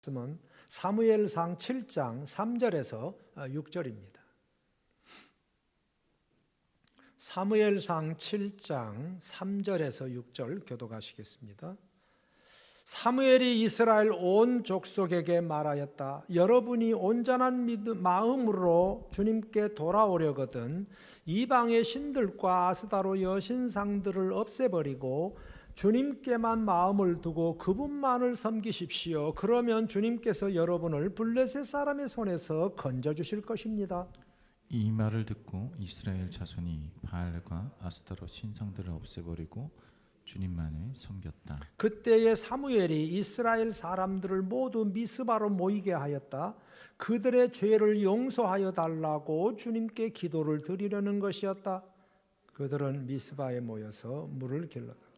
말씀은 사무엘상 7장 3절에서 6절입니다. 사무엘상 7장 3절에서 6절 교독하시겠습니다. 사무엘이 이스라엘 온 족속에게 말하였다. 여러분이 온전한 마음으로 주님께 돌아오려거든 이방의 신들과 아스다로 여신상들을 없애버리고 주님께만 마음을 두고 그분만을 섬기십시오. 그러면 주님께서 여러분을 블레셋 사람의 손에서 건져주실 것입니다. 이 말을 듣고 이스라엘 자손이 바알과 아스타롯 신상들을 없애버리고 주님만을 섬겼다. 그때에 사무엘이 이스라엘 사람들을 모두 미스바로 모이게 하였다. 그들의 죄를 용서하여 달라고 주님께 기도를 드리려는 것이었다. 그들은 미스바에 모여서 물을 길렀다.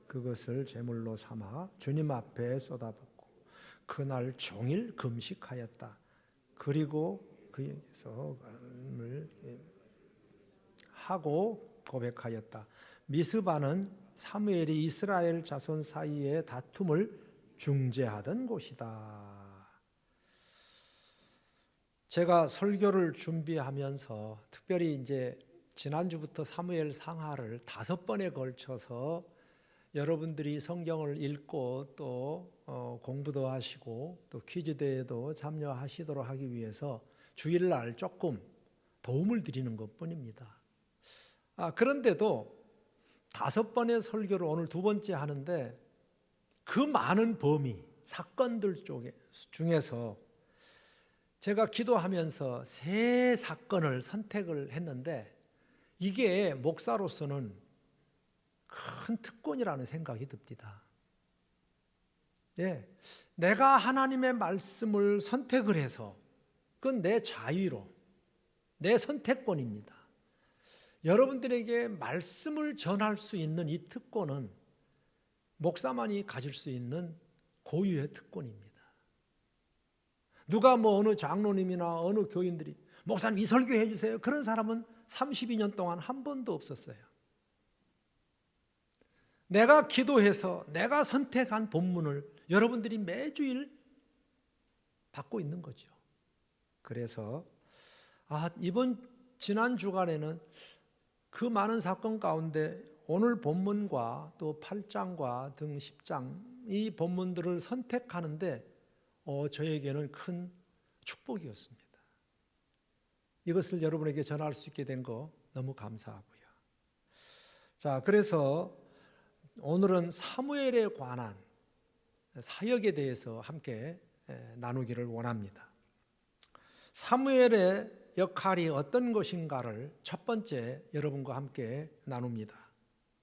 그것을 제물로 삼아 주님 앞에 쏟아붓고 그날 종일 금식하였다. 그리고 그에서 하고 고백하였다. 미스바는 사무엘이 이스라엘 자손 사이의 다툼을 중재하던 곳이다. 제가 설교를 준비하면서 특별히 이제 지난주부터 사무엘 상하를 5번에 걸쳐서 여러분들이 성경을 읽고 또 공부도 하시고 또 퀴즈 대회도 참여하시도록 하기 위해서 주일날 조금 도움을 드리는 것뿐입니다. 그런데도 5번의 설교를 오늘 2번째 하는데 그 많은 범위, 사건들 중에서 제가 기도하면서 3 사건을 선택을 했는데 이게 목사로서는 큰 특권이라는 생각이 듭니다. 내가 하나님의 말씀을 선택을 해서 그건 내 자유로, 내 선택권입니다. 여러분들에게 말씀을 전할 수 있는 이 특권은 목사만이 가질 수 있는 고유의 특권입니다. 누가 어느 장로님이나 어느 교인들이 목사님 이 설교해 주세요. 그런 사람은 32년 동안 한 번도 없었어요. 내가 기도해서 내가 선택한 본문을 여러분들이 매주일 받고 있는 거죠. 그래서 지난 주간에는 그 많은 사건 가운데 오늘 본문과 또 8장과 등 10장 이 본문들을 선택하는데 저에게는 큰 축복이었습니다. 이것을 여러분에게 전할 수 있게 된 거 너무 감사하고요. 자, 그래서 오늘은 사무엘에 관한 사역에 대해서 함께 나누기를 원합니다. 사무엘의 역할이 어떤 것인가를 첫 번째 여러분과 함께 나눕니다.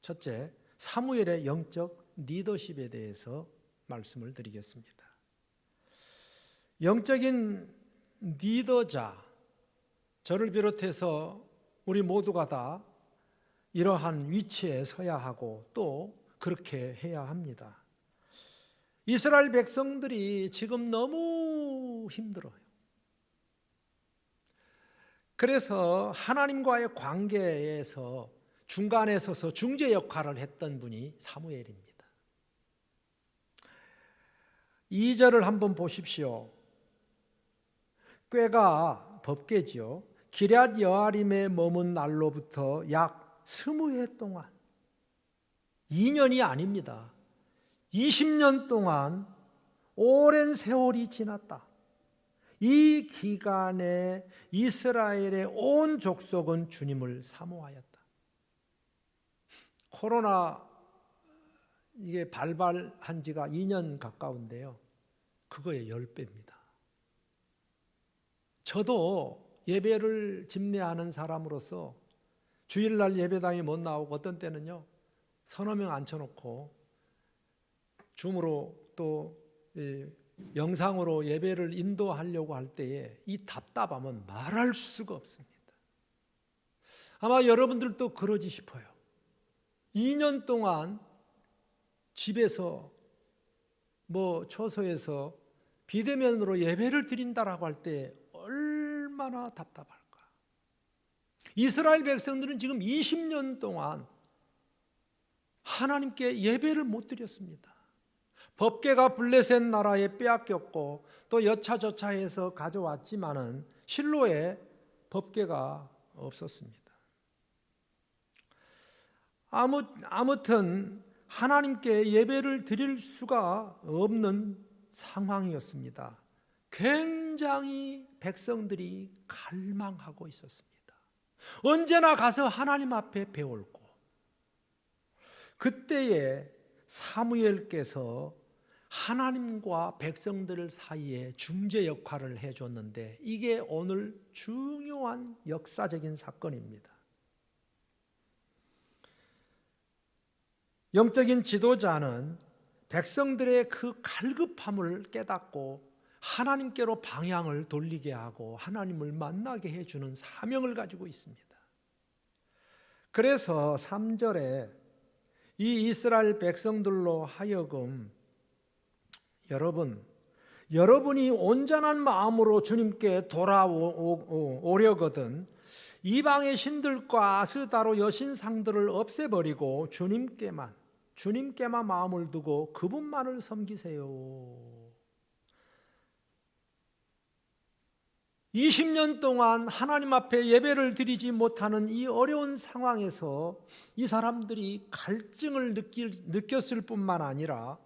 첫째, 사무엘의 영적 리더십에 대해서 말씀을 드리겠습니다. 영적인 리더자, 저를 비롯해서 우리 모두가 다 이러한 위치에 서야 하고 또 그렇게 해야 합니다. 이스라엘 백성들이 지금 너무 힘들어요. 그래서 하나님과의 관계에서 중간에 서서 중재 역할을 했던 분이 사무엘입니다. 2절을 한번 보십시오. 꾀가 법궤지요. 기럇 여아림에 머문 날로부터 약 20해 동안 2년이 아닙니다. 20년 동안 오랜 세월이 지났다. 이 기간에 이스라엘의 온 족속은 주님을 사모하였다. 코로나 이게 발발한 지가 2년 가까운데요. 그거의 10배입니다. 저도 예배를 집례하는 사람으로서 주일날 예배당에 못 나오고 어떤 때는요 3-4명 앉혀놓고 줌으로 또 영상으로 예배를 인도하려고 할 때에 이 답답함은 말할 수가 없습니다. 아마 여러분들도 그러지 싶어요. 2년 동안 집에서 처소에서 비대면으로 예배를 드린다라고 할 때 얼마나 답답할까. 이스라엘 백성들은 지금 20년 동안 하나님께 예배를 못 드렸습니다. 법궤가 블레셋 나라에 빼앗겼고 또 여차저차해서 가져왔지만은 실로에 법궤가 없었습니다. 아무튼 하나님께 예배를 드릴 수가 없는 상황이었습니다. 굉장히 백성들이 갈망하고 있었습니다. 언제나 가서 하나님 앞에 배울고, 그때에 사무엘께서 하나님과 백성들 사이에 중재 역할을 해줬는데, 이게 오늘 중요한 역사적인 사건입니다. 영적인 지도자는 백성들의 그 갈급함을 깨닫고 하나님께로 방향을 돌리게 하고 하나님을 만나게 해주는 사명을 가지고 있습니다. 그래서 3절에 이 이스라엘 백성들로 하여금 여러분이 온전한 마음으로 주님께 돌아오려거든 이방의 신들과 아스다로 여신상들을 없애버리고 주님께만 마음을 두고 그분만을 섬기세요. 20년 동안 하나님 앞에 예배를 드리지 못하는 이 어려운 상황에서 이 사람들이 갈증을 느꼈을 뿐만 아니라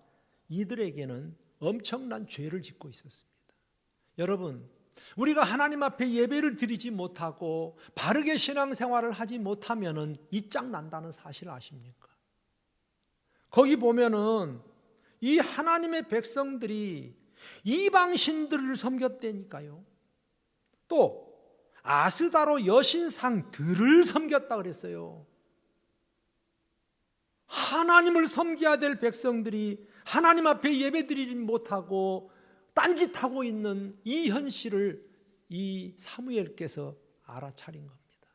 이들에게는 엄청난 죄를 짓고 있었습니다. 여러분, 우리가 하나님 앞에 예배를 드리지 못하고 바르게 신앙생활을 하지 못하면은 이 짝 난다는 사실 아십니까? 거기 보면은 이 하나님의 백성들이 이방 신들을 섬겼다니까요. 또 아스다로 여신상들을 섬겼다 그랬어요. 하나님을 섬겨야 될 백성들이 하나님 앞에 예배드리지 못하고 딴짓하고 있는 이 현실을 이 사무엘께서 알아차린 겁니다.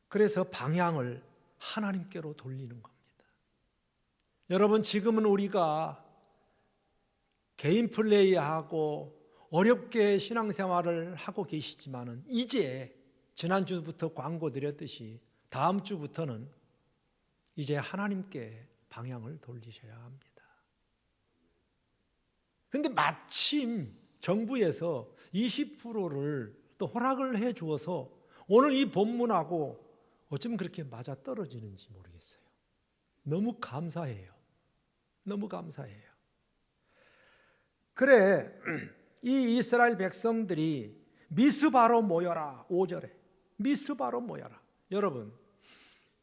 그래서 방향을 하나님께로 돌리는 겁니다. 여러분, 지금은 우리가 개인 플레이하고 어렵게 신앙생활을 하고 계시지만은 이제 지난주부터 광고 드렸듯이 다음 주부터는 이제 하나님께 방향을 돌리셔야 합니다. 근데 마침 정부에서 20%를 또 허락을 해 주어서 오늘 이 본문하고 어쩜 그렇게 맞아 떨어지는지 모르겠어요. 너무 감사해요. 너무 감사해요. 그래, 이 이스라엘 백성들이 미스바로 모여라. 5절에 미스바로 모여라. 여러분,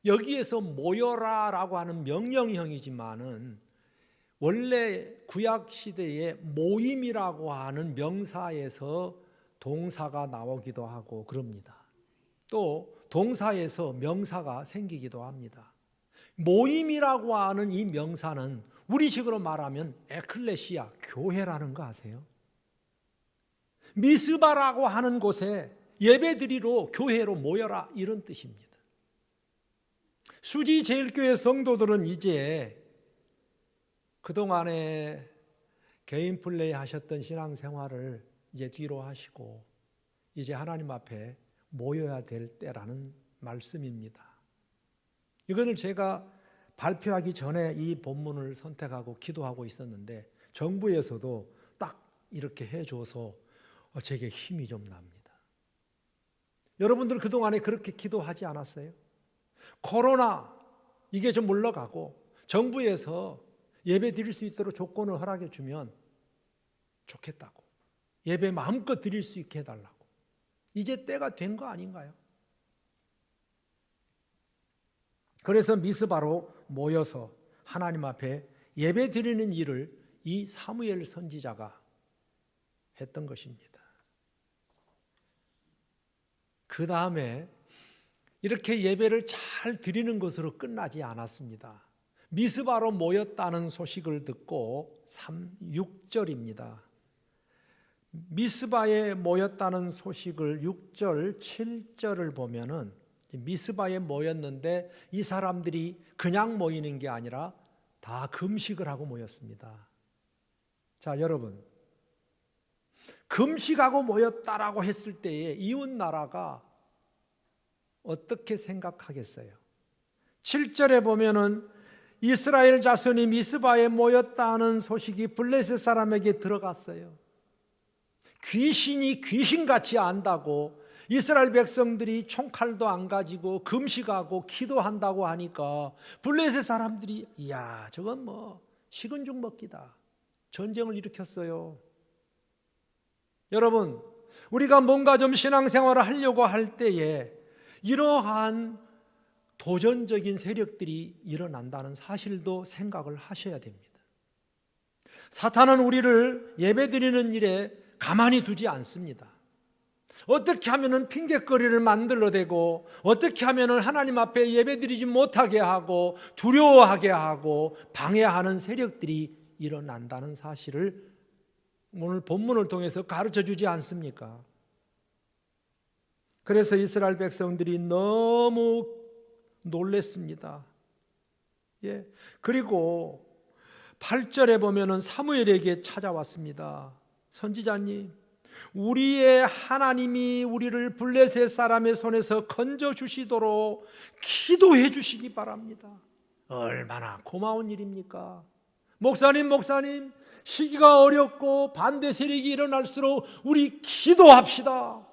여기에서 모여라라고 하는 명령형이지만은 원래 구약 시대에 모임이라고 하는 명사에서 동사가 나오기도 하고 그럽니다. 또 동사에서 명사가 생기기도 합니다. 모임이라고 하는 이 명사는 우리식으로 말하면 에클레시아, 교회라는 거 아세요? 미스바라고 하는 곳에 예배드리러 교회로 모여라, 이런 뜻입니다. 수지 제일교회 성도들은 이제 그동안에 개인 플레이 하셨던 신앙생활을 이제 뒤로 하시고 이제 하나님 앞에 모여야 될 때라는 말씀입니다. 이것을 제가 발표하기 전에 이 본문을 선택하고 기도하고 있었는데 정부에서도 딱 이렇게 해줘서 제게 힘이 좀 납니다. 여러분들 그동안에 그렇게 기도하지 않았어요? 코로나 이게 좀 물러가고 정부에서 예배 드릴 수 있도록 조건을 허락해 주면 좋겠다고, 예배 마음껏 드릴 수 있게 해달라고. 이제 때가 된 거 아닌가요? 그래서 미스바로 모여서 하나님 앞에 예배 드리는 일을 이 사무엘 선지자가 했던 것입니다. 그 다음에 이렇게 예배를 잘 드리는 것으로 끝나지 않았습니다. 미스바로 모였다는 소식을 듣고 6절입니다. 미스바에 모였다는 소식을 6절, 7절을 보면은 미스바에 모였는데 이 사람들이 그냥 모이는 게 아니라 다 금식을 하고 모였습니다. 자, 여러분, 금식하고 모였다라고 했을 때에 이웃 나라가 어떻게 생각하겠어요? 7절에 보면은 이스라엘 자손이 미스바에 모였다는 소식이 블레셋 사람에게 들어갔어요. 귀신이 귀신같이 안다고 이스라엘 백성들이 총칼도 안 가지고 금식하고 기도한다고 하니까 블레셋 사람들이 이야, 저건 뭐 식은 죽 먹기다. 전쟁을 일으켰어요. 여러분, 우리가 뭔가 좀 신앙생활을 하려고 할 때에 이러한 도전적인 세력들이 일어난다는 사실도 생각을 하셔야 됩니다. 사탄은 우리를 예배드리는 일에 가만히 두지 않습니다. 어떻게 하면 핑계거리를 만들어대고, 어떻게 하면 하나님 앞에 예배드리지 못하게 하고 두려워하게 하고 방해하는 세력들이 일어난다는 사실을 오늘 본문을 통해서 가르쳐 주지 않습니까? 그래서 이스라엘 백성들이 너무 놀랬습니다. 예. 그리고 8절에 보면은 사무엘에게 찾아왔습니다. 선지자님, 우리의 하나님이 우리를 블레셋 사람의 손에서 건져 주시도록 기도해 주시기 바랍니다. 얼마나 고마운 일입니까? 목사님, 시기가 어렵고 반대 세력이 일어날수록 우리 기도합시다.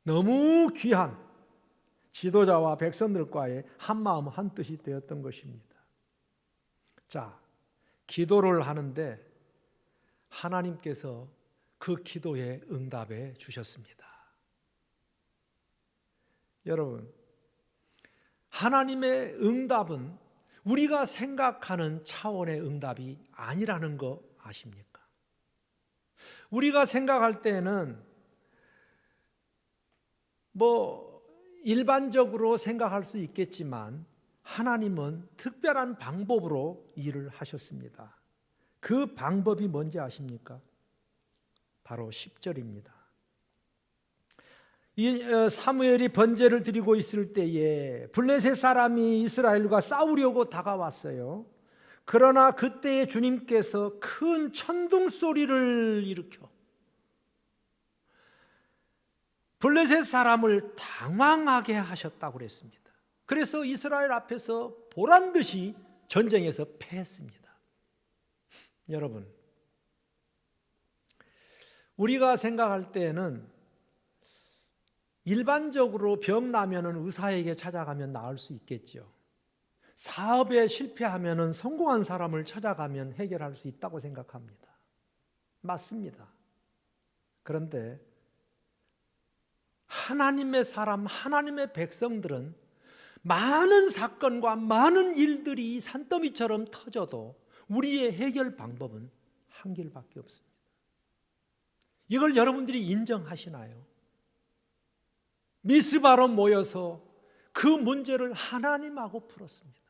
너무 귀한 지도자와 백성들과의 한마음 한뜻이 되었던 것입니다. 자, 기도를 하는데 하나님께서 그 기도에 응답해 주셨습니다. 여러분, 하나님의 응답은 우리가 생각하는 차원의 응답이 아니라는 거 아십니까? 우리가 생각할 때는 일반적으로 생각할 수 있겠지만 하나님은 특별한 방법으로 일을 하셨습니다. 그 방법이 뭔지 아십니까? 바로 10절입니다. 이 사무엘이 번제를 드리고 있을 때에 블레셋 사람이 이스라엘과 싸우려고 다가왔어요. 그러나 그때에 주님께서 큰 천둥 소리를 일으켜 블레셋 사람을 당황하게 하셨다고 그랬습니다. 그래서 이스라엘 앞에서 보란듯이 전쟁에서 패했습니다. 여러분, 우리가 생각할 때에는 일반적으로 병 나면은 의사에게 찾아가면 나을 수 있겠죠. 사업에 실패하면은 성공한 사람을 찾아가면 해결할 수 있다고 생각합니다. 맞습니다. 그런데 하나님의 사람, 하나님의 백성들은 많은 사건과 많은 일들이 산더미처럼 터져도 우리의 해결 방법은 한 길밖에 없습니다. 이걸 여러분들이 인정하시나요? 미스바로 모여서 그 문제를 하나님하고 풀었습니다.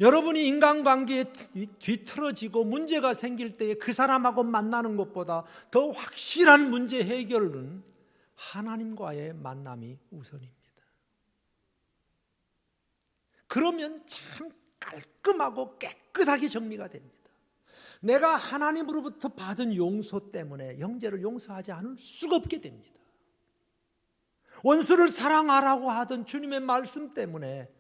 여러분이 인간관계에 뒤틀어지고 문제가 생길 때에 그 사람하고 만나는 것보다 더 확실한 문제 해결은 하나님과의 만남이 우선입니다. 그러면 참 깔끔하고 깨끗하게 정리가 됩니다. 내가 하나님으로부터 받은 용서 때문에 형제를 용서하지 않을 수가 없게 됩니다. 원수를 사랑하라고 하던 주님의 말씀 때문에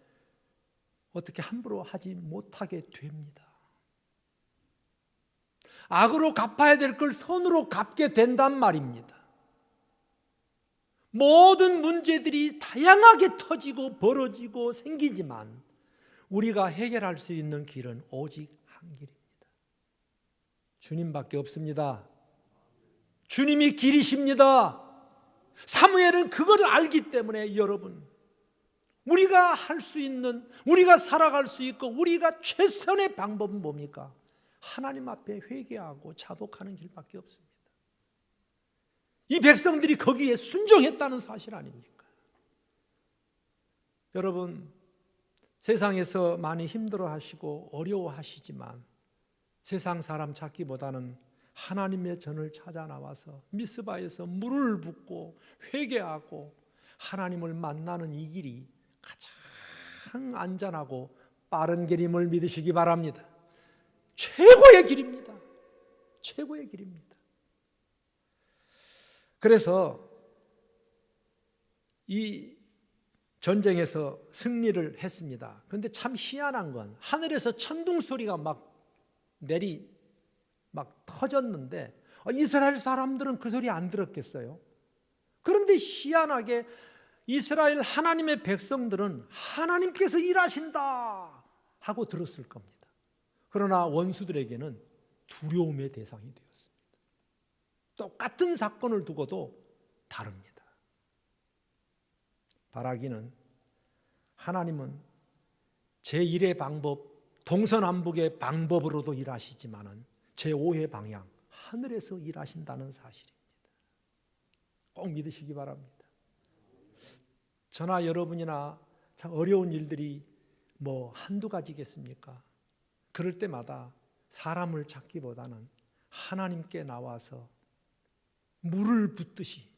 어떻게 함부로 하지 못하게 됩니다. 악으로 갚아야 될 걸 선으로 갚게 된단 말입니다. 모든 문제들이 다양하게 터지고 벌어지고 생기지만 우리가 해결할 수 있는 길은 오직 한 길입니다. 주님밖에 없습니다. 주님이 길이십니다. 사무엘은 그걸 알기 때문에 여러분, 우리가 할 수 있는, 우리가 살아갈 수 있고 우리가 최선의 방법은 뭡니까? 하나님 앞에 회개하고 자복하는 길밖에 없습니다. 이 백성들이 거기에 순종했다는 사실 아닙니까? 여러분, 세상에서 많이 힘들어하시고 어려워하시지만 세상 사람 찾기보다는 하나님의 전을 찾아 나와서 미스바에서 물을 붓고 회개하고 하나님을 만나는 이 길이 가장 안전하고 빠른 길임을 믿으시기 바랍니다. 최고의 길입니다. 최고의 길입니다. 그래서 이 전쟁에서 승리를 했습니다. 그런데 참 희한한 건 하늘에서 천둥 소리가 막 터졌는데 이스라엘 사람들은 그 소리 안 들었겠어요? 그런데 희한하게 이스라엘 하나님의 백성들은 하나님께서 일하신다 하고 들었을 겁니다. 그러나 원수들에게는 두려움의 대상이 되었습니다. 똑같은 사건을 두고도 다릅니다. 바라기는 하나님은 제1의 방법, 동서남북의 방법으로도 일하시지만은 제5의 방향, 하늘에서 일하신다는 사실입니다. 꼭 믿으시기 바랍니다. 저나 여러분이나 참 어려운 일들이 한두 가지겠습니까? 그럴 때마다 사람을 찾기보다는 하나님께 나와서 물을 붓듯이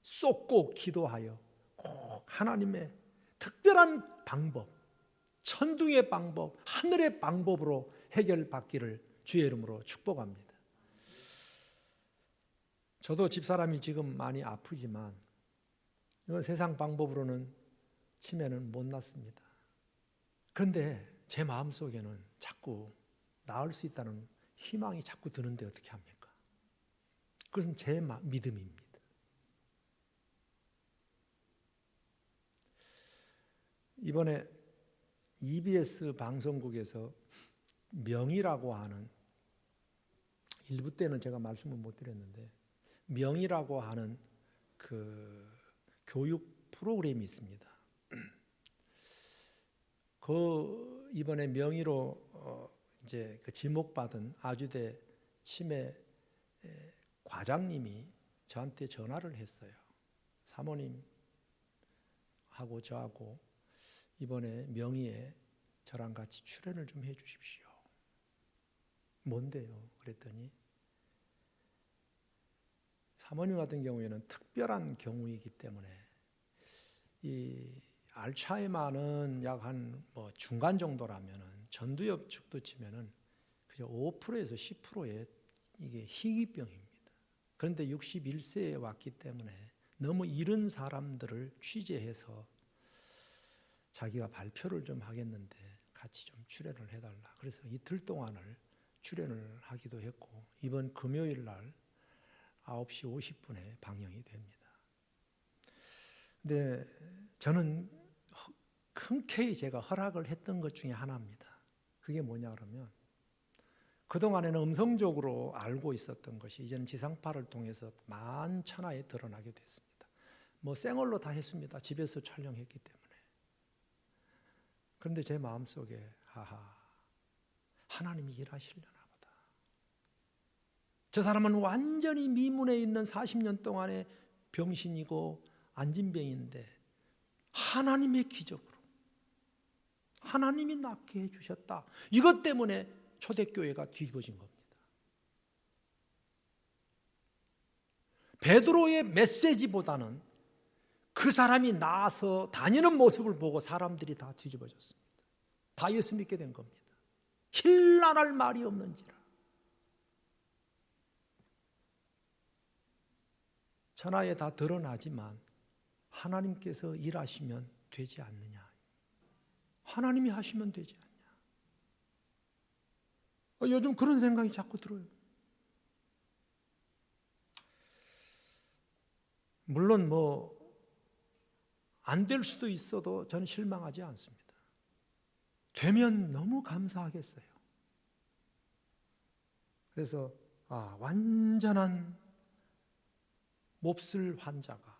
쏟고 기도하여 꼭 하나님의 특별한 방법, 천둥의 방법, 하늘의 방법으로 해결받기를 주의 이름으로 축복합니다. 저도 집사람이 지금 많이 아프지만 이건 세상 방법으로는 치매는 못 낫습니다. 그런데 제 마음속에는 자꾸 나을 수 있다는 희망이 자꾸 드는데 어떻게 합니까? 그것은 제 믿음입니다. 이번에 EBS 방송국에서 명의라고 하는, 일부 때는 제가 말씀을 못 드렸는데 명의라고 하는 그 교육 프로그램이 있습니다. 그 이번에 명의로 이제 그 지목받은 아주대 치매 과장님이 저한테 전화를 했어요. 사모님하고 저하고 이번에 명의에 저랑 같이 출연을 좀 해 주십시오. 뭔데요? 그랬더니 사모님 같은 경우에는 특별한 경우이기 때문에 이 알츠하이머는 약 한 중간 정도라면은 전두엽 측도 치면은 그저 5%에서 10%의 이게 희귀병입니다. 그런데 61세에 왔기 때문에 너무 이른 사람들을 취재해서 자기가 발표를 좀 하겠는데 같이 좀 출연을 해달라. 그래서 이틀 동안을 출연을 하기도 했고 이번 금요일 날 9시 50분에 방영이 됩니다. 근데 저는 흔쾌히 제가 허락을 했던 것 중에 하나입니다. 그게 뭐냐 그러면 그동안에는 음성적으로 알고 있었던 것이 이제는 지상파를 통해서 만천하에 드러나게 됐습니다. 생얼로 다 했습니다. 집에서 촬영했기 때문에. 그런데 제 마음속에 하나님이 일하시려나 보다. 저 사람은 완전히 미문에 있는 40년 동안의 병신이고 안진병인데 하나님의 기적으로 하나님이 낫게 해주셨다. 이것 때문에 초대교회가 뒤집어진 겁니다. 베드로의 메시지보다는 그 사람이 나아서 다니는 모습을 보고 사람들이 다 뒤집어졌습니다. 다 예수 믿게 된 겁니다. 힐난할 말이 없는지라. 천하에 다 드러나지만 하나님께서 일하시면 되지 않느냐. 하나님이 하시면 되지 않냐. 요즘 그런 생각이 자꾸 들어요. 물론 안 될 수도 있어도 저는 실망하지 않습니다. 되면 너무 감사하겠어요. 그래서 완전한 몹쓸 환자가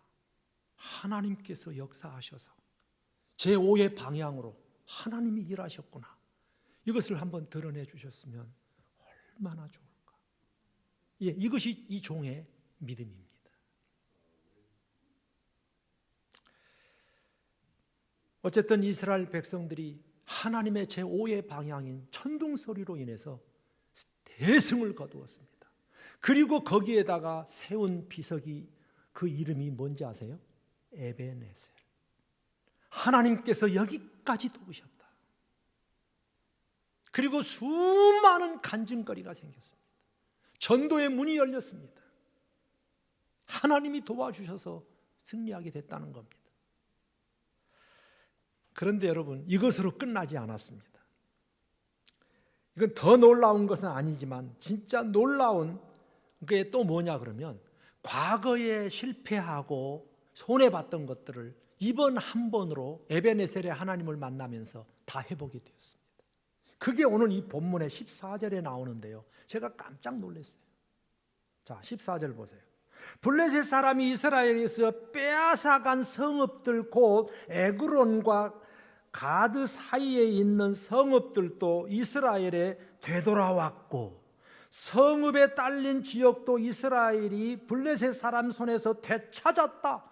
하나님께서 역사하셔서 제5의 방향으로 하나님이 일하셨구나. 이것을 한번 드러내 주셨으면 얼마나 좋을까. 이것이 이 종의 믿음입니다. 어쨌든 이스라엘 백성들이 하나님의 제5의 방향인 천둥 소리로 인해서 대승을 거두었습니다. 그리고 거기에다가 세운 비석이 그 이름이 뭔지 아세요? 에베네셀. 하나님께서 여기까지 도우셨다. 그리고 수많은 간증거리가 생겼습니다. 전도의 문이 열렸습니다. 하나님이 도와주셔서 승리하게 됐다는 겁니다. 그런데 여러분, 이것으로 끝나지 않았습니다. 이건 더 놀라운 것은 아니지만 진짜 놀라운 게 또 뭐냐 그러면, 과거에 실패하고 손해봤던 것들을 이번 한 번으로 에베네셀의 하나님을 만나면서 다 회복이 되었습니다. 그게 오늘 이 본문의 14절에 나오는데요, 제가 깜짝 놀랐어요. 자, 14절 보세요. 블레셋 사람이 이스라엘에서 빼앗아간 성읍들 곧 에그론과 가드 사이에 있는 성읍들도 이스라엘에 되돌아왔고, 성읍에 딸린 지역도 이스라엘이 블레셋 사람 손에서 되찾았다.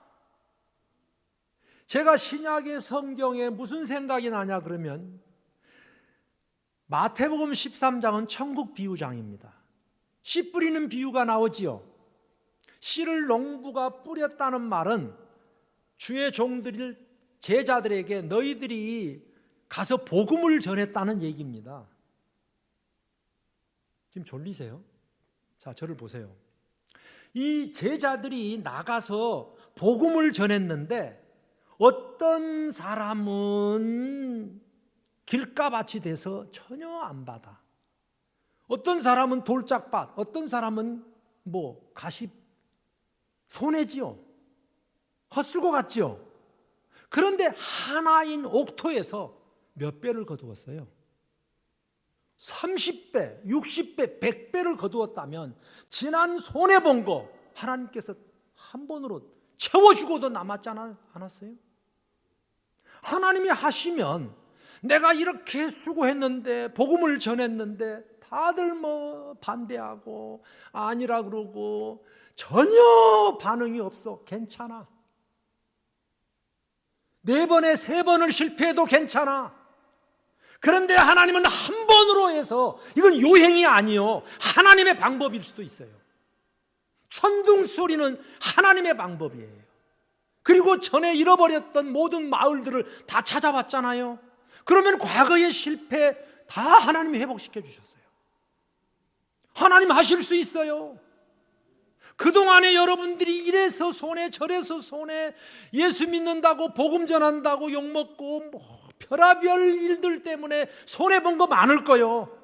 제가 신약의 성경에 무슨 생각이 나냐 그러면, 마태복음 13장은 천국 비유장입니다. 씨 뿌리는 비유가 나오지요. 씨를 농부가 뿌렸다는 말은 주의 종들이 제자들에게 너희들이 가서 복음을 전했다는 얘기입니다. 지금 졸리세요? 자, 저를 보세요. 이 제자들이 나가서 복음을 전했는데, 어떤 사람은 길가밭이 돼서 전혀 안 받아. 어떤 사람은 돌짝밭, 어떤 사람은 가십, 손해지요. 헛수고 같지요. 그런데 하나인 옥토에서 몇 배를 거두었어요? 30배, 60배, 100배를 거두었다면 지난 손해본 거 하나님께서 한 번으로 채워주고도 남았지 않았어요? 하나님이 하시면, 내가 이렇게 수고했는데, 복음을 전했는데 다들 반대하고 아니라 그러고 전혀 반응이 없어. 괜찮아. 4번에 3번을 실패해도 괜찮아. 그런데 하나님은 한 번으로 해서, 이건 요행이 아니요, 하나님의 방법일 수도 있어요. 천둥 소리는 하나님의 방법이에요. 그리고 전에 잃어버렸던 모든 마을들을 다 찾아왔잖아요. 그러면 과거의 실패 다 하나님이 회복시켜 주셨어요. 하나님 하실 수 있어요. 그동안에 여러분들이 이래서 손해 저래서 손해, 예수 믿는다고 복음 전한다고 욕먹고 별의별 일들 때문에 손해본 거 많을 거요.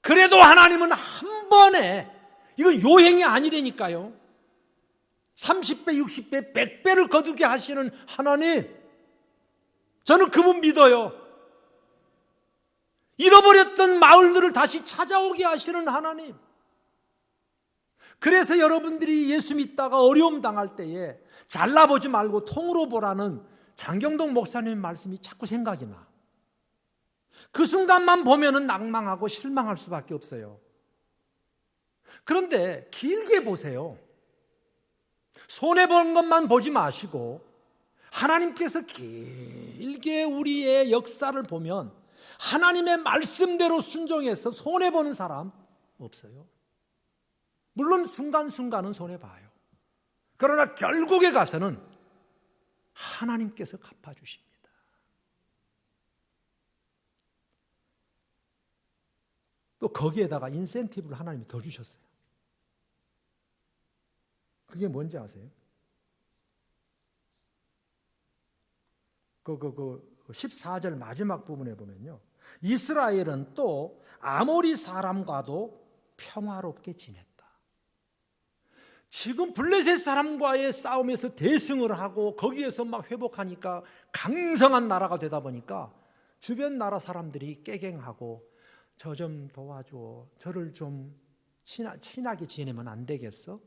그래도 하나님은 한 번에, 이건 요행이 아니라니까요, 30배, 60배, 100배를 거두게 하시는 하나님, 저는 그분 믿어요. 잃어버렸던 마을들을 다시 찾아오게 하시는 하나님. 그래서 여러분들이 예수 믿다가 어려움 당할 때에 잘라보지 말고 통으로 보라는 장경동 목사님의 말씀이 자꾸 생각이 나. 그 순간만 보면은 낭망하고 실망할 수밖에 없어요. 그런데 길게 보세요. 손해본 것만 보지 마시고 하나님께서 길게 우리의 역사를 보면 하나님의 말씀대로 순종해서 손해보는 사람 없어요. 물론 순간순간은 손해봐요. 그러나 결국에 가서는 하나님께서 갚아주십니다. 또 거기에다가 인센티브를 하나님이 더 주셨어요. 그게 뭔지 아세요? 그 14절 마지막 부분에 보면요, 이스라엘은 또 아모리 사람과도 평화롭게 지냈다. 지금 블레셋 사람과의 싸움에서 대승을 하고 거기에서 막 회복하니까 강성한 나라가 되다 보니까 주변 나라 사람들이 깨갱하고, 저 좀 도와줘, 저를 좀 친하게 지내면 안 되겠어?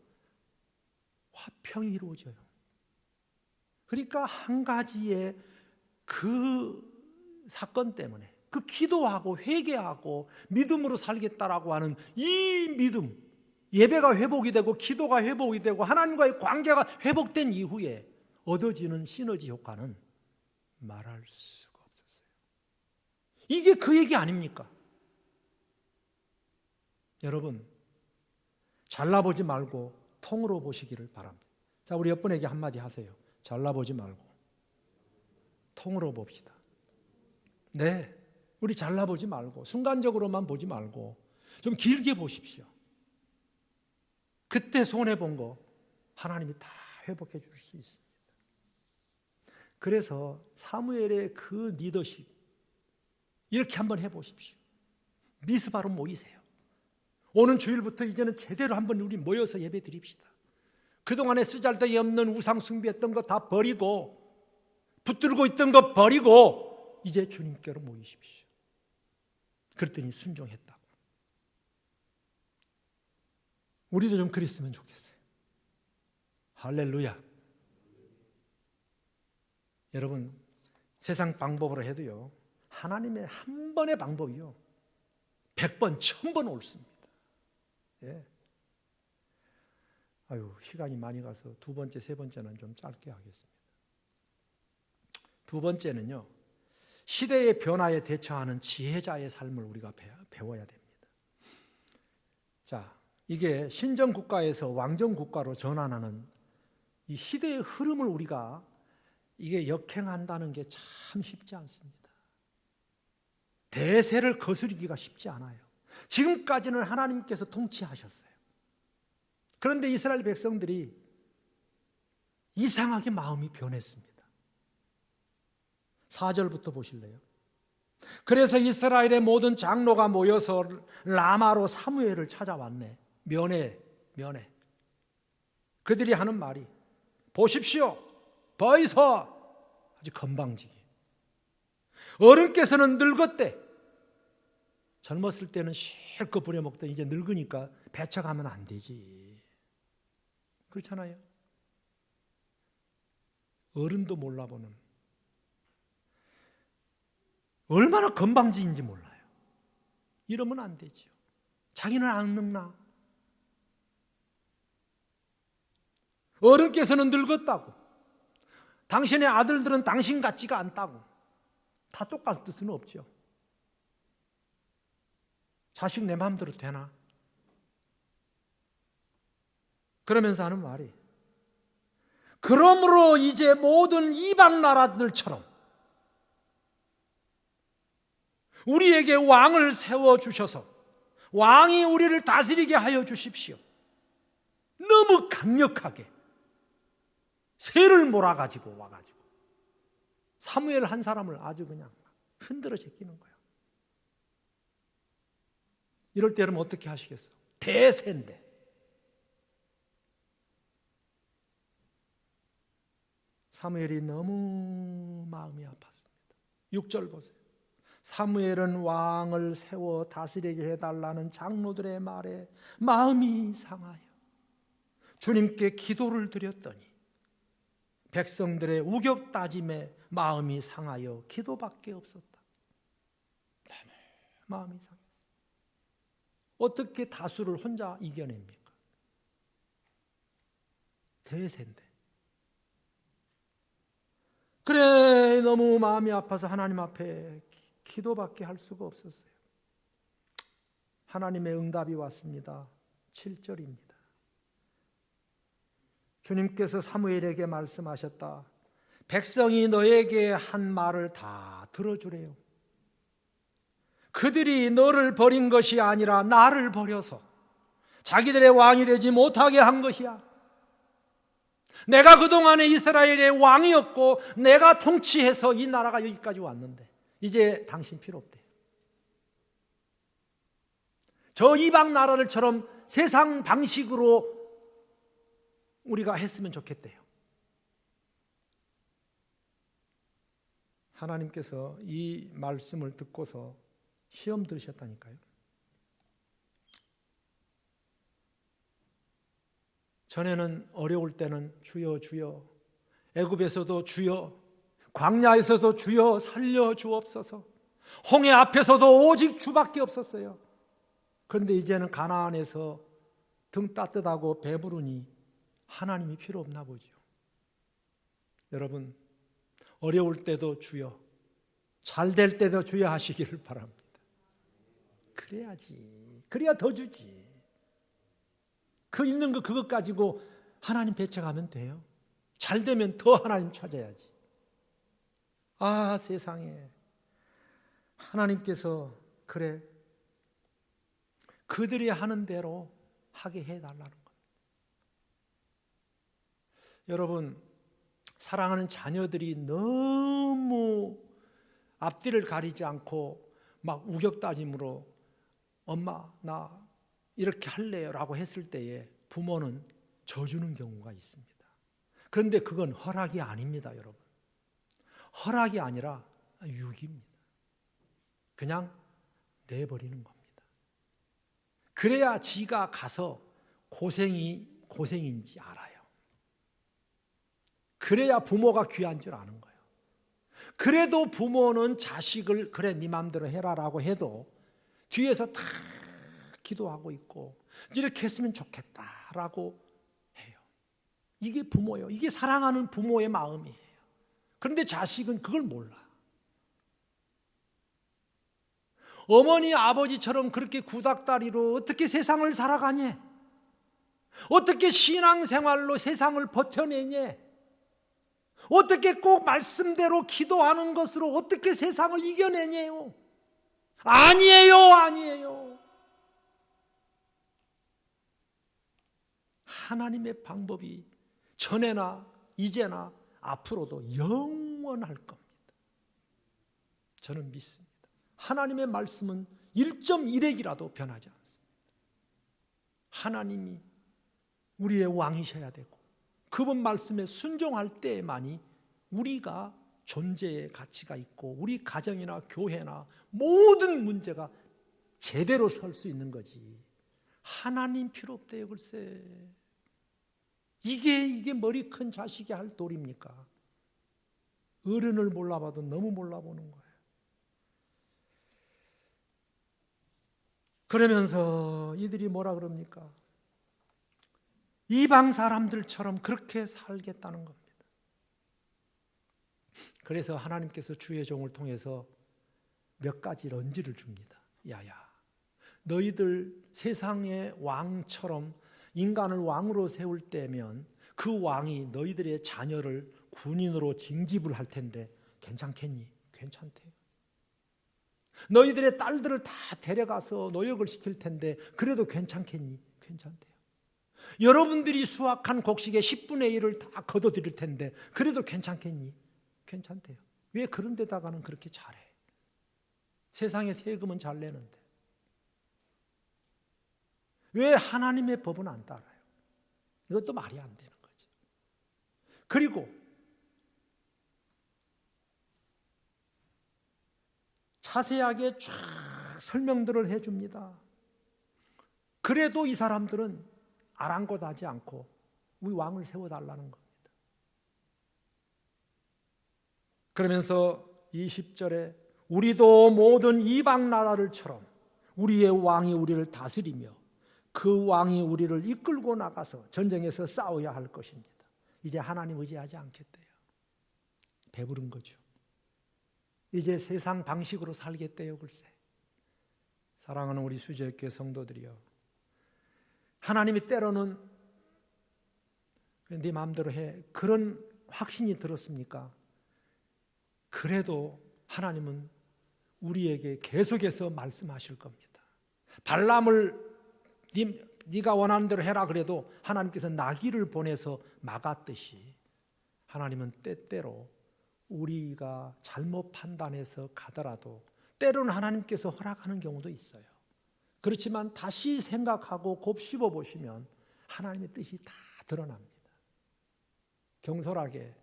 화평이 이루어져요. 그러니까 한 가지의 그 사건 때문에, 그 기도하고 회개하고 믿음으로 살겠다라고 하는 이 믿음, 예배가 회복이 되고 기도가 회복이 되고 하나님과의 관계가 회복된 이후에 얻어지는 시너지 효과는 말할 수가 없었어요. 이게 그 얘기 아닙니까? 여러분, 잘나보지 말고 통으로 보시기를 바랍니다. 자, 우리 옆분에게 한마디 하세요. 잘나보지 말고 통으로 봅시다. 네, 우리 잘나보지 말고 순간적으로만 보지 말고 좀 길게 보십시오. 그때 손해본 거 하나님이 다 회복해 줄 수 있습니다. 그래서 사무엘의 그 리더십 이렇게 한번 해보십시오. 미스바로 모이세요. 오는 주일부터 이제는 제대로 한번 우리 모여서 예배 드립시다. 그동안에 쓰잘데기 없는 우상 숭배했던 거 다 버리고 붙들고 있던 거 버리고 이제 주님께로 모이십시오. 그랬더니 순종했다고. 우리도 좀 그랬으면 좋겠어요. 할렐루야. 여러분, 세상 방법으로 해도요, 하나님의 한 번의 방법이요 100번, 1000번 옳습니다. 예. 아유, 시간이 많이 가서 두 번째, 세 번째는 좀 짧게 하겠습니다. 두 번째는요, 시대의 변화에 대처하는 지혜자의 삶을 우리가 배워야 됩니다. 자, 이게 신정 국가에서 왕정 국가로 전환하는 이 시대의 흐름을 우리가 이게 역행한다는 게 참 쉽지 않습니다. 대세를 거스르기가 쉽지 않아요. 지금까지는 하나님께서 통치하셨어요. 그런데 이스라엘 백성들이 이상하게 마음이 변했습니다. 4절부터 보실래요? 그래서 이스라엘의 모든 장로가 모여서 라마로 사무엘을 찾아왔네. 면회. 그들이 하는 말이 보십시오. 보이소. 아주 건방지게. 어른께서는 늙었대. 젊었을 때는 실컷 부려먹던 이제 늙으니까 배척하면 안 되지. 그렇잖아요. 어른도 몰라보는, 얼마나 건방지인지 몰라요. 이러면 안 되죠. 자기는 안 늙나? 어른께서는 늙었다고. 당신의 아들들은 당신 같지가 않다고. 다 똑같을 수는 없죠. 자식 내 마음대로 되나? 그러면서 하는 말이, 그러므로 이제 모든 이방 나라들처럼 우리에게 왕을 세워주셔서 왕이 우리를 다스리게 하여 주십시오. 너무 강력하게 새를 몰아가지고 와가지고 사무엘 한 사람을 아주 그냥 흔들어 제끼는 거예요. 이럴 때는 어떻게 하시겠어? 대세인데. 사무엘이 너무 마음이 아팠습니다. 6절 보세요. 사무엘은 왕을 세워 다스리게 해달라는 장로들의 말에 마음이 상하여 주님께 기도를 드렸더니 백성들의 우격다짐에 마음이 상하여 기도밖에 없었다. 너무 마음이 상했어요. 어떻게 다수를 혼자 이겨냅니까? 대세인데. 그래, 너무 마음이 아파서 하나님 앞에 기도밖에 할 수가 없었어요. 하나님의 응답이 왔습니다. 7절입니다. 주님께서 사무엘에게 말씀하셨다. 백성이 너에게 한 말을 다 들어주래요. 그들이 너를 버린 것이 아니라 나를 버려서 자기들의 왕이 되지 못하게 한 것이야. 내가 그동안에 이스라엘의 왕이었고 내가 통치해서 이 나라가 여기까지 왔는데 이제 당신 필요 없대. 저 이방 나라들처럼 세상 방식으로 우리가 했으면 좋겠대요. 하나님께서 이 말씀을 듣고서 시험 들으셨다니까요. 전에는 어려울 때는 주여 주여, 애굽에서도 주여, 광야에서도 주여 살려 주옵소서, 홍해 앞에서도 오직 주밖에 없었어요. 그런데 이제는 가나안에서 등 따뜻하고 배부르니 하나님이 필요 없나 보죠. 여러분, 어려울 때도 주여, 잘 될 때도 주여 하시기를 바랍니다. 그래야지. 그래야 더 주지. 그 있는 거 그것 가지고 하나님 배척하면 돼요. 잘 되면 더 하나님 찾아야지. 아, 세상에. 하나님께서 그래, 그들이 하는 대로 하게 해달라는 거예요. 여러분, 사랑하는 자녀들이 너무 앞뒤를 가리지 않고 막 우격다짐으로 엄마 나 이렇게 할래요 라고 했을 때에 부모는 져주는 경우가 있습니다. 그런데 그건 허락이 아닙니다, 여러분. 허락이 아니라 유기입니다. 그냥 내버리는 겁니다. 그래야 지가 가서 고생인지 알아요. 그래야 부모가 귀한 줄 아는 거예요. 그래도 부모는 자식을 그래 네 맘대로 해라라고 해도 뒤에서 다 기도하고 있고 이렇게 했으면 좋겠다라고 해요. 이게 부모예요. 이게 사랑하는 부모의 마음이에요. 그런데 자식은 그걸 몰라. 어머니 아버지처럼 그렇게 구닥다리로 어떻게 세상을 살아가니? 어떻게 신앙생활로 세상을 버텨내니? 어떻게 꼭 말씀대로 기도하는 것으로 어떻게 세상을 이겨내냐요? 아니에요, 아니에요. 하나님의 방법이 전에나 이제나 앞으로도 영원할 겁니다. 저는 믿습니다. 하나님의 말씀은 1.1핵이라도 변하지 않습니다. 하나님이 우리의 왕이셔야 되고 그분 말씀에 순종할 때에만이 우리가 존재의 가치가 있고 우리 가정이나 교회나 모든 문제가 제대로 설 수 있는 거지. 하나님 필요 없대요, 글쎄. 이게 머리 큰 자식이 할 도리입니까? 어른을 몰라봐도 너무 몰라보는 거예요. 그러면서 이들이 뭐라 그럽니까? 이방 사람들처럼 그렇게 살겠다는 겁니다. 그래서 하나님께서 주의 종을 통해서 몇 가지 런지를 줍니다. 야야, 너희들 세상의 왕처럼 인간을 왕으로 세울 때면 그 왕이 너희들의 자녀를 군인으로 징집을 할 텐데 괜찮겠니? 괜찮대요. 너희들의 딸들을 다 데려가서 노역을 시킬 텐데 그래도 괜찮겠니? 괜찮대요. 여러분들이 수확한 곡식의 10분의 1을 다 거둬들일 텐데 그래도 괜찮겠니? 괜찮대요. 왜 그런 데다가는 그렇게 잘해? 세상에 세금은 잘 내는데 왜 하나님의 법은 안 따라요? 이것도 말이 안 되는 거죠. 그리고 자세하게 쫙 설명들을 해줍니다. 그래도 이 사람들은 아랑곳하지 않고 우리 왕을 세워달라는 겁니다. 그러면서 20절에 우리도 모든 이방 나라들처럼 우리의 왕이 우리를 다스리며 그 왕이 우리를 이끌고 나가서 전쟁에서 싸워야 할 것입니다. 이제 하나님 의지하지 않겠대요. 배부른 거죠. 이제 세상 방식으로 살겠대요, 글쎄. 사랑하는 우리 수제교회 성도들이요, 하나님이 때로는 네 마음대로 해 그런 확신이 들었습니까? 그래도 하나님은 우리에게 계속해서 말씀하실 겁니다. 발람을 네가 원하는 대로 해라 그래도 하나님께서 나귀를 보내서 막았듯이 하나님은 때때로 우리가 잘못 판단해서 가더라도 때로는 하나님께서 허락하는 경우도 있어요. 그렇지만 다시 생각하고 곱씹어 보시면 하나님의 뜻이 다 드러납니다. 경솔하게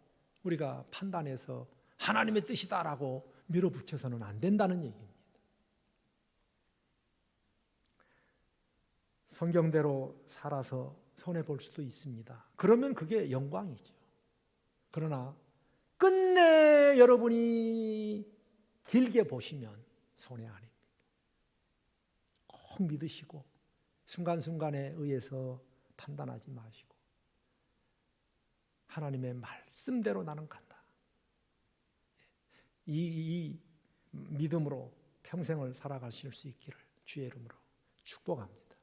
우리가 판단해서 하나님의 뜻이다라고 밀어붙여서는 안 된다는 얘기입니다. 성경대로 살아서 손해볼 수도 있습니다. 그러면 그게 영광이죠. 그러나 끝내 여러분이 길게 보시면 손해 아닙니다. 꼭 믿으시고 순간순간에 의해서 판단하지 마시고 하나님의 말씀대로 나는 간다. 이 믿음으로 평생을 살아가실 수 있기를 주의 이름으로 축복합니다.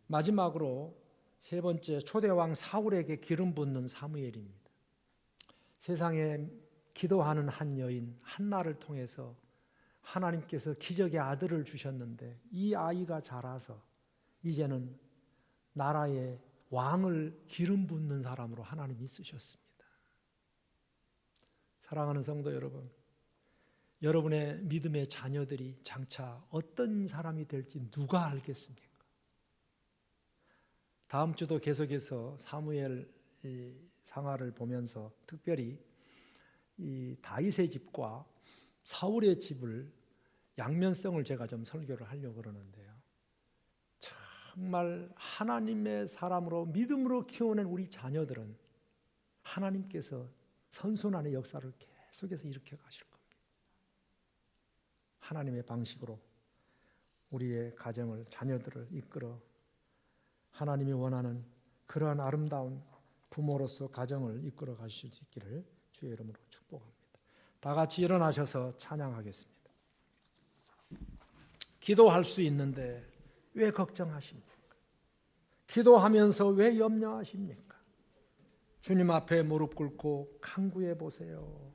마지막으로 세 번째, 초대왕 사울에게 기름 붓는 사무엘입니다. 세상에 기도하는 한 여인 한나를 통해서 하나님께서 기적의 아들을 주셨는데 이 아이가 자라서 이제는 나라의 왕을 기름 붓는 사람으로 하나님이 쓰셨습니다. 사랑하는 성도 여러분, 여러분의 믿음의 자녀들이 장차 어떤 사람이 될지 누가 알겠습니까? 다음 주도 계속해서 사무엘 상하를 보면서 특별히 이 다윗의 집과 사울의 집을 양면성을 제가 좀 설교를 하려고 그러는데요. 정말 하나님의 사람으로 믿음으로 키워낸 우리 자녀들은 하나님께서 선순환의 역사를 계속해서 일으켜 가실 겁니다. 하나님의 방식으로 우리의 가정을, 자녀들을 이끌어 하나님이 원하는 그러한 아름다운 부모로서 가정을 이끌어 가실 수 있기를 주의 이름으로 축복합니다. 다 같이 일어나셔서 찬양하겠습니다. 기도할 수 있는데 왜 걱정하십니까? 기도하면서 왜 염려하십니까? 주님 앞에 무릎 꿇고 간구해 보세요.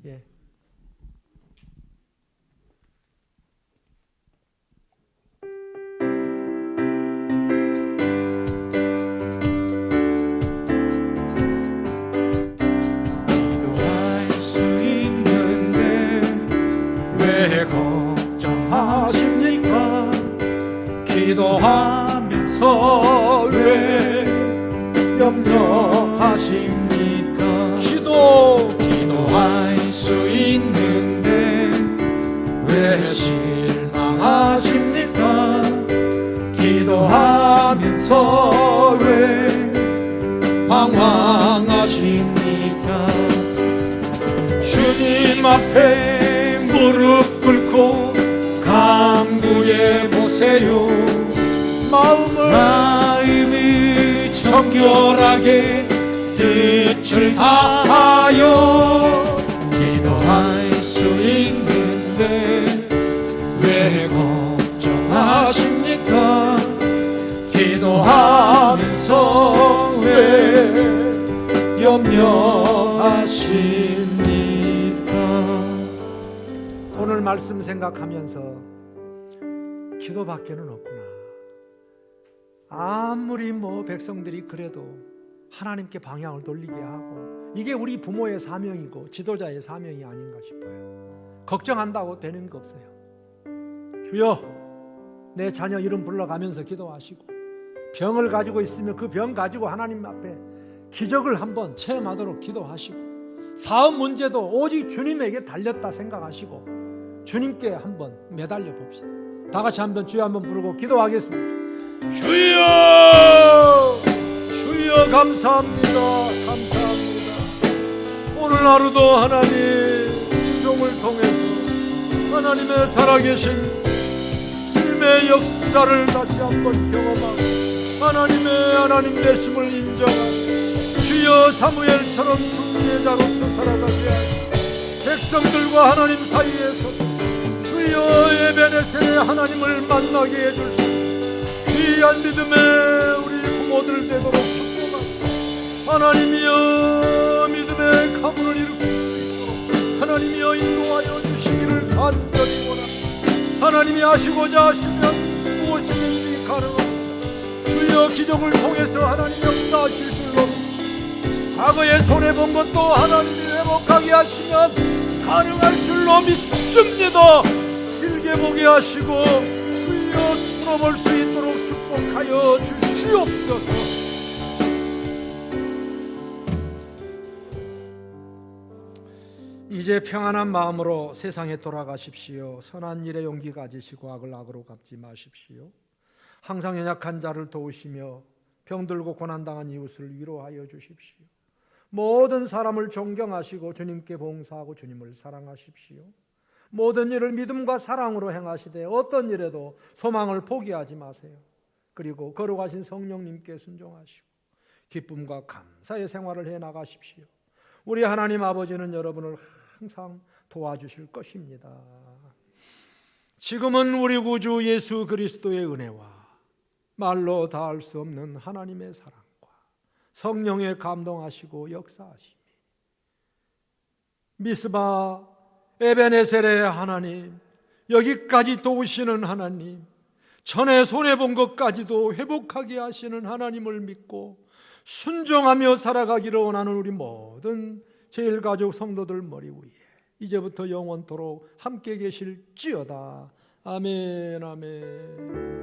예. 기도할 수 있는데 왜 걱정하십니까? 기도하면서 왜 염려하십니까? 기도할 수 있는데 왜 실망하십니까? 기도하면서 왜 방황하십니까? 주님 앞에 무릎 꿇고 간구해 보세요. 마음을 정결하게 뜻을 다하여 기도할 수 있는데 왜 걱정하십니까? 기도하면서 왜 염려하십니까? 오늘 말씀 생각하면서 기도밖에는 없구나. 아무리 백성들이 그래도 하나님께 방향을 돌리게 하고, 이게 우리 부모의 사명이고 지도자의 사명이 아닌가 싶어요. 걱정한다고 되는 거 없어요. 주여, 내 자녀 이름 불러가면서 기도하시고, 병을 가지고 있으면 그 병 가지고 하나님 앞에 기적을 한번 체험하도록 기도하시고, 사업 문제도 오직 주님에게 달렸다 생각하시고 주님께 한번 매달려 봅시다. 다 같이 한번 주여 한번 부르고 기도하겠습니다. 주여, 주여 감사합니다. 감사합니다. 오늘 하루도 하나님 이 종을 통해서 하나님의 살아계신 주님의 역사를 다시 한번 경험하고 하나님의 하나님 되심을 인정하고 주여 사무엘처럼 중재자로서 살아가게 하시고 백성들과 하나님 사이에 서서 주여 에베네셀의 하나님을 만나게 해주시고 귀한 믿음의 우리 부모들 되도록 축복하시고 하나님이여 믿음의 가문을 일으킬 수 있도록 하나님이여 인도하여 주시기를 간절히 원합니다. 하나님이 하시고자 하시면 무엇이든지 가능합니다. 주여 기적을 통해서 하나님 역사하실 줄로 믿습니다. 과거에 손해본 것도 하나님이 회복하게 하시면 가능할 줄로 믿습니다. 길게 보게 하시고 주여 풀어볼 수 있도록 축복하여 주시옵소서. 이제 평안한 마음으로 세상에 돌아가십시오. 선한 일에 용기 가지시고 악을 악으로 갚지 마십시오. 항상 연약한 자를 도우시며 병들고 고난당한 이웃을 위로하여 주십시오. 모든 사람을 존경하시고 주님께 봉사하고 주님을 사랑하십시오. 모든 일을 믿음과 사랑으로 행하시되 어떤 일에도 소망을 포기하지 마세요. 그리고 거룩하신 성령님께 순종하시고 기쁨과 감사의 생활을 해나가십시오. 우리 하나님 아버지는 여러분을 항상 도와주실 것입니다. 지금은 우리 구주 예수 그리스도의 은혜와 말로 다할 수 없는 하나님의 사랑과 성령의 감동하시고 역사하심이 미스바 에베네셀의 하나님, 여기까지 도우시는 하나님, 전에 손해본 것까지도 회복하게 하시는 하나님을 믿고 순종하며 살아가기를 원하는 우리 모든 제일가족 성도들 머리 위에 이제부터 영원토록 함께 계실지어다. 아멘 아멘.